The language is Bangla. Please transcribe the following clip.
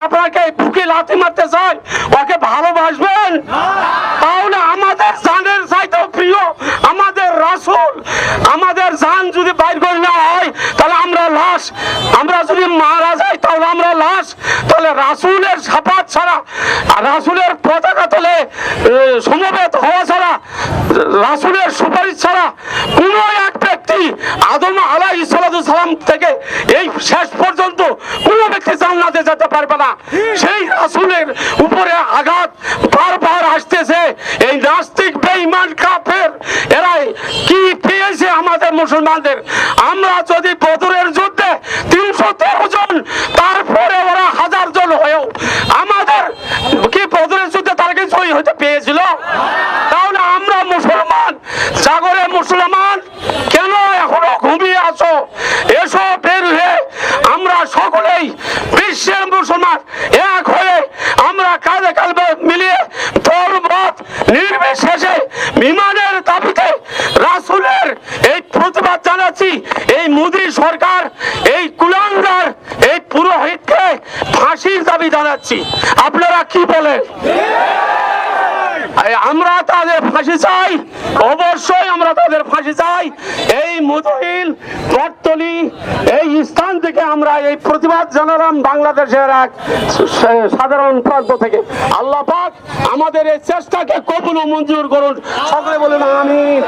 আপনাকে বুকে লাথি মারতে চাই, ওকে ভালোবাসবেন? তাহলে আমাদের জানের চাইতেও প্রিয় আমাদের রাসূল। আমাদের জান যদি বাইর করে না হয় তাহলে আমরা লাশ, আমরা যদি মারা যাই তাহলে আমরা লাশ। তাহলে রাসূলের শাফাত ছাড়া, রাসূলের পতাকা তলে সমবেত হওয়া ছাড়া, রাসূলের সুপারিশ ছাড়া কোন এক ব্যক্তি আদম আলাইহিস সালাম থেকে এই শেষ পর্যন্ত কোন ব্যক্তি জান্নাতে যেতে পারবে না। সেই রাসূলের উপরে আঘাত বারবার আসতেছে। এই নাস্তিক বেঈমান কাফের এরা কি পেয়েছে আমাদের মুসলমানদের? আমরা যদি বদরের যুদ্ধে 313 জন, তারপরে ওরা 1000 জন হয়েও আমাদের কি বদরের যুদ্ধে তারা কি জয়ী হতে পেয়েছিল? তাহলে আমরা মুসলমান, সাগরে মুসলমান কেন এখনো ঘুমিয়ে আছো? এসো বের হয়ে আমরা সকলেই বিশ্বের মুসলমান এক হয়ে আমরা কাঁধে কাঁধে মিলিয়ে দলমত নির্বিশেষে বিমানের দাবিতে রাসূলের এই প্রতিবাদ জানাচ্ছি। এই মোদী সরকার, এই কুলাঙ্গার, এই পুরোহিতকে ফাঁসির দাবি জানাচ্ছি। আপনারা কি বলেন? আমরা তাদের ফাঁসি চাই, অবশ্যই আমরা তাদের ফাঁসি চাই। এই মুদহিল বটতলী এই স্থান থেকে আমরা এই প্রতিবাদ জানালাম বাংলাদেশের এক সাধারণ প্রান্ত থেকে। আল্লাহ পাক আমাদের এই চেষ্টাকে কবুল ও মঞ্জুর করুন। সকলে বলেন আমিন।